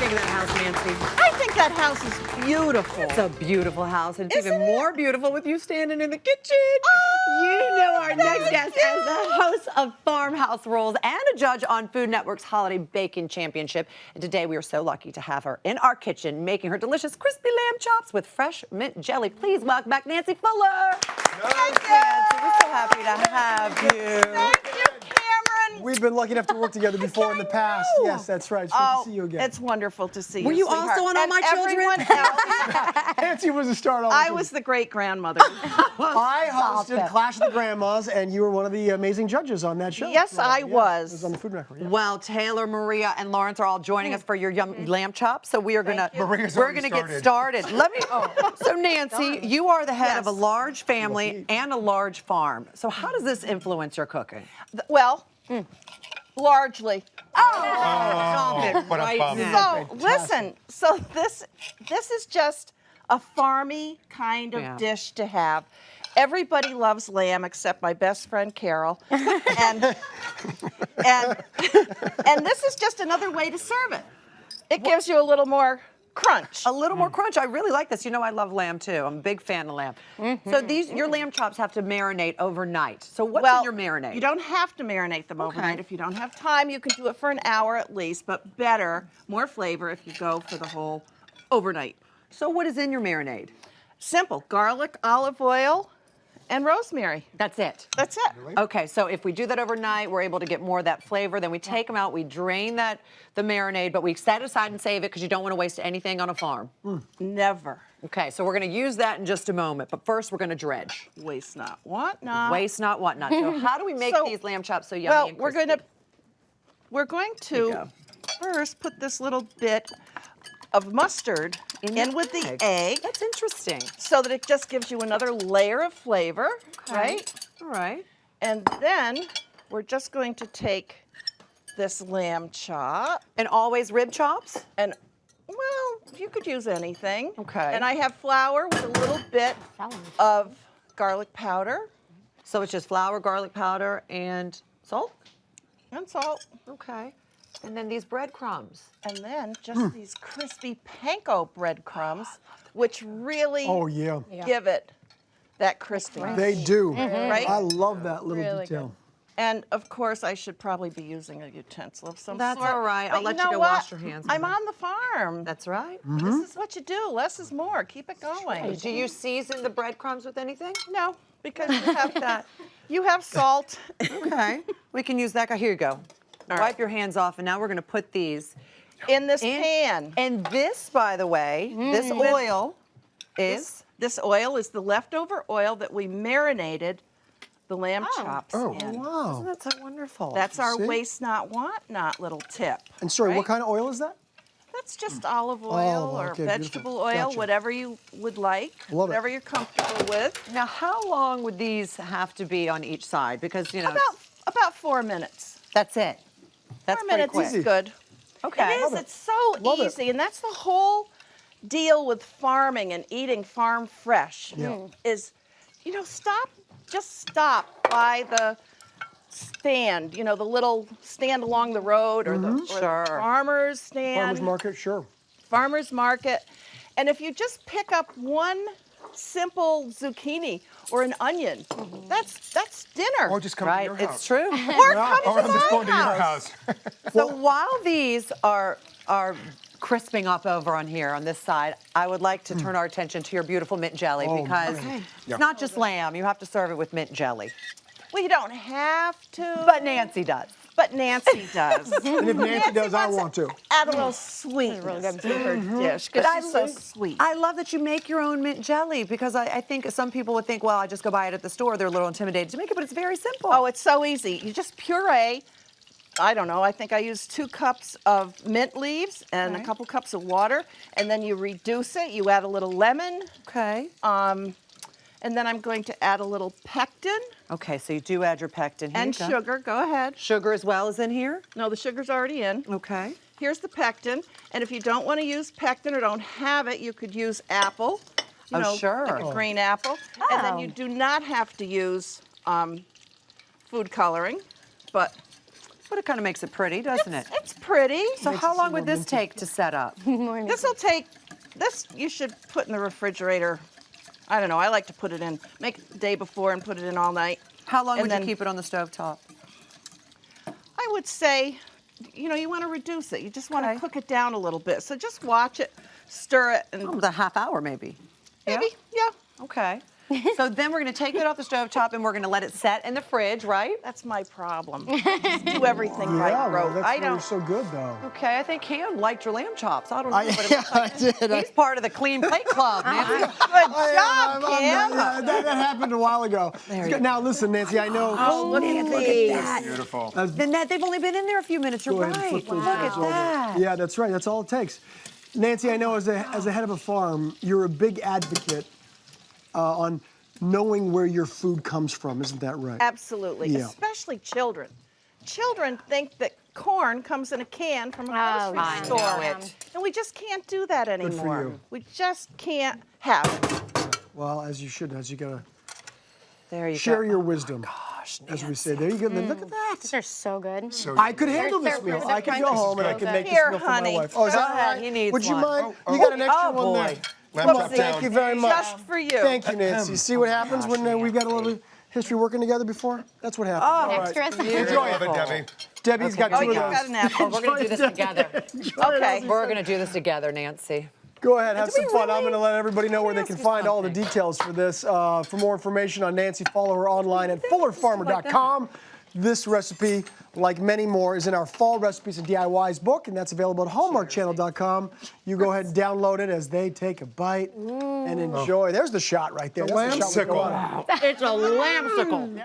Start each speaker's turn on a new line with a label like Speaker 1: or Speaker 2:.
Speaker 1: think of that house, Nancy?
Speaker 2: I think that house is beautiful.
Speaker 1: It's a beautiful house, and it's
Speaker 2: Isn't
Speaker 1: even
Speaker 2: it?
Speaker 1: more beautiful with you standing in the kitchen. You know our next guest as the host of Farmhouse Rules and a judge on Food Network's Holiday Baking Championship. And today we are so lucky to have her in our kitchen making her delicious crispy lamb chops with fresh mint jelly. Please welcome back Nancy Fuller.
Speaker 2: Thank you.
Speaker 1: Nancy, we're so happy to have you.
Speaker 2: Thank you, Cameron.
Speaker 3: We've been lucky enough to work together before in the past.
Speaker 2: know.
Speaker 3: Yes, that's right. It's good to see you again.
Speaker 2: It's wonderful to see you.
Speaker 1: Were you
Speaker 2: sweetheart.
Speaker 1: also on All
Speaker 2: And
Speaker 1: My Children?
Speaker 2: everyone else.
Speaker 3: Nancy was a star. On
Speaker 2: I was the great grandmother.
Speaker 3: I hosted Clash of the Grandmas, and you were one of the amazing judges on that show.
Speaker 2: Yes, I was.
Speaker 3: It was on the Food Network. Yeah.
Speaker 1: Well, Taylor, Maria, and Lawrence are all joining us for your yum lamb chops. So we are gonna
Speaker 3: Maria's
Speaker 1: we're
Speaker 3: already
Speaker 1: gonna get started. Let me. So Nancy, you are the head of a
Speaker 2: Yes.
Speaker 1: large family and a large farm. So how does this influence your cooking?
Speaker 2: Well, largely.
Speaker 1: Stop it
Speaker 4: what a
Speaker 1: right
Speaker 4: bum.
Speaker 1: now.
Speaker 2: So listen, so this is just a farmy kind of
Speaker 1: Yeah.
Speaker 2: dish to have. Everybody loves lamb except my best friend Carol, and this is just another way to serve it. It gives you a little more crunch.
Speaker 1: A little more crunch. I really like this. You know, I love lamb too. I'm a big fan of lamb. So your lamb chops have to marinate overnight. So what's in your marinade?
Speaker 2: You don't have to marinate them overnight. If you don't have time, you can do it for an hour at least, but better, more flavor if you go for the whole overnight.
Speaker 1: So what is in your marinade?
Speaker 2: Simple, garlic, olive oil, and rosemary.
Speaker 1: That's it.
Speaker 2: That's it.
Speaker 1: Okay, so if we do that overnight, we're able to get more of that flavor. Then we take them out, we drain the marinade, but we set it aside and save it because you don't want to waste anything on a farm.
Speaker 2: Never.
Speaker 1: Okay, so we're going to use that in just a moment, but first we're going to dredge.
Speaker 2: Waste not, want not.
Speaker 1: Waste not, want not. So how do we make
Speaker 2: So-
Speaker 1: these lamb chops so yummy
Speaker 2: Well,
Speaker 1: and
Speaker 2: we're
Speaker 1: crispy?
Speaker 2: going
Speaker 1: There you
Speaker 2: to
Speaker 1: go.
Speaker 2: first put this little bit of mustard in with the egg
Speaker 1: That's interesting.
Speaker 2: so that it just gives you another layer of flavor, right?
Speaker 1: All right.
Speaker 2: And then we're just going to take this lamb chop
Speaker 1: And always rib chops?
Speaker 2: and, well, you could use anything.
Speaker 1: Okay.
Speaker 2: And I have flour with a little bit of garlic powder
Speaker 1: So it's just flour, garlic powder, and salt?
Speaker 2: and salt.
Speaker 1: Okay. And then these breadcrumbs.
Speaker 2: And then just these crispy panko breadcrumbs, which really
Speaker 3: Oh, yeah.
Speaker 2: give it that crispiness.
Speaker 3: They do.
Speaker 2: Right?
Speaker 3: I love that little
Speaker 5: Really
Speaker 3: detail.
Speaker 2: And of course, I should probably be using a utensil of some
Speaker 1: That's
Speaker 2: sort.
Speaker 1: all right.
Speaker 2: But
Speaker 1: I'll let you
Speaker 2: know
Speaker 1: go
Speaker 2: what?
Speaker 1: wash your hands.
Speaker 2: I'm on the farm.
Speaker 1: That's right.
Speaker 2: This is what you do. Less is more. Keep it going.
Speaker 1: Do you season the breadcrumbs with anything?
Speaker 2: No, because you have that. You have salt.
Speaker 1: Okay. We can use that guy. Here you go.
Speaker 2: All
Speaker 1: Wipe
Speaker 2: right.
Speaker 1: your hands off, and now we're going to put these
Speaker 2: In this
Speaker 1: in.
Speaker 2: pan.
Speaker 1: And this, by the way, this oil is.
Speaker 2: This oil is the leftover oil that we marinated the lamb chops
Speaker 3: Oh,
Speaker 2: in.
Speaker 3: wow.
Speaker 1: Isn't that so wonderful?
Speaker 2: That's our
Speaker 3: See?
Speaker 2: waste not, want not little tip.
Speaker 3: And sorry, what
Speaker 2: right?
Speaker 3: kind of oil is that?
Speaker 2: That's just olive oil
Speaker 3: Oh,
Speaker 2: or
Speaker 3: okay,
Speaker 2: vegetable
Speaker 3: beautiful.
Speaker 2: oil,
Speaker 3: Gotcha.
Speaker 2: whatever you would like,
Speaker 3: Love it.
Speaker 2: whatever you're comfortable with.
Speaker 1: Now, how long would these have to be on each side? Because, you know,
Speaker 2: About 4 minutes.
Speaker 1: that's it. That's
Speaker 2: 4
Speaker 1: pretty
Speaker 2: minutes
Speaker 1: quick.
Speaker 2: is good.
Speaker 1: Okay.
Speaker 2: It is.
Speaker 3: Love it.
Speaker 2: It's so
Speaker 3: Love it.
Speaker 2: easy, and that's the whole deal with farming and eating farm fresh.
Speaker 3: Yeah.
Speaker 2: Is, just stop by the stand. You know, the little stand along the road, or the
Speaker 1: Sure.
Speaker 2: farmer's stand.
Speaker 3: Farmer's market, sure.
Speaker 2: Farmer's market. And if you just pick up one simple zucchini or an onion, that's dinner.
Speaker 4: Or just come
Speaker 1: Right,
Speaker 4: to your
Speaker 1: it's
Speaker 4: house.
Speaker 1: true.
Speaker 2: Or come
Speaker 4: Or
Speaker 2: to
Speaker 4: I'm just
Speaker 2: my
Speaker 4: going to your
Speaker 2: house.
Speaker 4: house.
Speaker 1: So while these are crisping up over on here on this side, I would like to turn our attention to your beautiful mint jelly
Speaker 3: Oh,
Speaker 1: because
Speaker 3: okay.
Speaker 1: it's not just lamb. You have to serve it with mint jelly.
Speaker 2: Well, you don't have to.
Speaker 1: But Nancy does.
Speaker 2: But Nancy does.
Speaker 3: And if Nancy does, I want to.
Speaker 2: Add a little sweetness to her dish because she's so sweet.
Speaker 1: I love that you make your own mint jelly because I think some people would think, well, I just go buy it at the store. They're a little intimidated to make it, but it's very simple.
Speaker 2: Oh, it's so easy. You just puree. I don't know. I think I used 2 cups of mint leaves and a couple cups of water, and then you reduce it. You add a little lemon,
Speaker 1: Okay.
Speaker 2: and then I'm going to add a little pectin
Speaker 1: Okay, so you do add your pectin. Here
Speaker 2: and
Speaker 1: you go.
Speaker 2: sugar. Go ahead.
Speaker 1: Sugar as well is in here?
Speaker 2: No, the sugar's already in.
Speaker 1: Okay.
Speaker 2: Here's the pectin, and if you don't want to use pectin or don't have it, you could use apple. You
Speaker 1: Oh,
Speaker 2: know,
Speaker 1: sure.
Speaker 2: like a green apple. And then you do not have to use food coloring, but
Speaker 1: But it kind of makes it pretty, doesn't it?
Speaker 2: It's pretty.
Speaker 1: So how long would this take to set up?
Speaker 2: This will take, this you should put in the refrigerator. I don't know, I like to put it in, make it the day before and put it in all night.
Speaker 1: How long
Speaker 2: And
Speaker 1: would
Speaker 2: then-
Speaker 1: you keep it on the stove top?
Speaker 2: I would say, you know, you want to reduce it. You just want
Speaker 1: Okay.
Speaker 2: to cook it down a little bit. So just watch it, stir it, and
Speaker 1: Oh, a half hour maybe.
Speaker 2: maybe, yeah.
Speaker 1: Okay. So then we're going to take it off the stove top and we're going to let it set in the fridge, right?
Speaker 2: That's my problem. Just do everything right,
Speaker 3: Yeah, well,
Speaker 2: Ro.
Speaker 3: that's
Speaker 2: I
Speaker 3: why you're
Speaker 2: don't.
Speaker 3: so good, though.
Speaker 1: Okay, I think Cam liked your lamb chops. I don't know, but it
Speaker 3: Yeah,
Speaker 1: looks like
Speaker 3: I did.
Speaker 1: he's part of the clean plate club, Nancy.
Speaker 2: Good
Speaker 3: I'm-
Speaker 2: job,
Speaker 3: I'm-
Speaker 2: Kim.
Speaker 3: yeah, that happened a while ago. Now, listen, Nancy, I know.
Speaker 1: Oh, look at that.
Speaker 4: Beautiful.
Speaker 1: Then they've only been in there a few minutes. You're
Speaker 3: Go ahead and
Speaker 1: right.
Speaker 3: flip those
Speaker 1: Look at
Speaker 3: things over.
Speaker 1: that.
Speaker 3: Yeah, that's right. That's all it takes. Nancy, I know as a head of a farm, you're a big advocate on knowing where your food comes from. Isn't that right?
Speaker 2: Absolutely,
Speaker 3: Yeah.
Speaker 2: especially children. Children think that corn comes in a can from a grocery
Speaker 1: I
Speaker 2: store.
Speaker 1: know it.
Speaker 2: And we just can't do that
Speaker 3: for
Speaker 2: anymore.
Speaker 3: you.
Speaker 2: We just can't have it.
Speaker 3: Well, as you should, as you gotta
Speaker 1: There you
Speaker 3: share
Speaker 1: go.
Speaker 3: your wisdom,
Speaker 1: Gosh,
Speaker 3: as we say. There you go. Look at that.
Speaker 5: These are so good.
Speaker 3: I could handle this
Speaker 5: they're-
Speaker 3: meal.
Speaker 5: they're
Speaker 3: I could
Speaker 5: crunchy.
Speaker 3: go home and I
Speaker 5: So
Speaker 3: could
Speaker 5: good.
Speaker 3: make this
Speaker 2: Here,
Speaker 3: meal for my
Speaker 2: honey.
Speaker 3: wife. Oh, is
Speaker 2: Go
Speaker 3: that
Speaker 1: ahead,
Speaker 3: right?
Speaker 1: he needs
Speaker 3: Would you
Speaker 1: one.
Speaker 3: mind?
Speaker 4: Oh,
Speaker 3: You got an extra
Speaker 1: oh,
Speaker 3: one
Speaker 1: boy.
Speaker 3: there.
Speaker 4: Lamb chop
Speaker 3: Thank
Speaker 4: down.
Speaker 3: you very much.
Speaker 2: Just for you.
Speaker 3: Thank you, Nancy. See what happens when we've got a little history working together before? That's what happens. All right.
Speaker 5: Extras.
Speaker 3: Enjoy
Speaker 4: Love it, Debbie.
Speaker 3: Debbie's got
Speaker 2: Oh,
Speaker 3: two
Speaker 2: you've
Speaker 3: of
Speaker 2: got
Speaker 3: those.
Speaker 2: an apple.
Speaker 1: Oh, we're going to do this together.
Speaker 2: Okay.
Speaker 1: We're going to do this together, Nancy.
Speaker 3: Go ahead, have
Speaker 1: Do
Speaker 3: some
Speaker 1: we
Speaker 3: fun. I'm
Speaker 1: really?
Speaker 3: going to let everybody know where they
Speaker 1: ask
Speaker 3: can
Speaker 1: you
Speaker 3: find all the
Speaker 1: something?
Speaker 3: details for this. For more information on Nancy, follow her online at fullerfarmer.com. This recipe, like many more, is in our Fall Recipes and DIYs book, and that's available at hallmarkchannel.com. You go ahead and download it as they take a bite and enjoy. There's the shot right there. That's the shot we go
Speaker 4: lamb-sickle.
Speaker 3: on.
Speaker 1: It's a lamb sickle.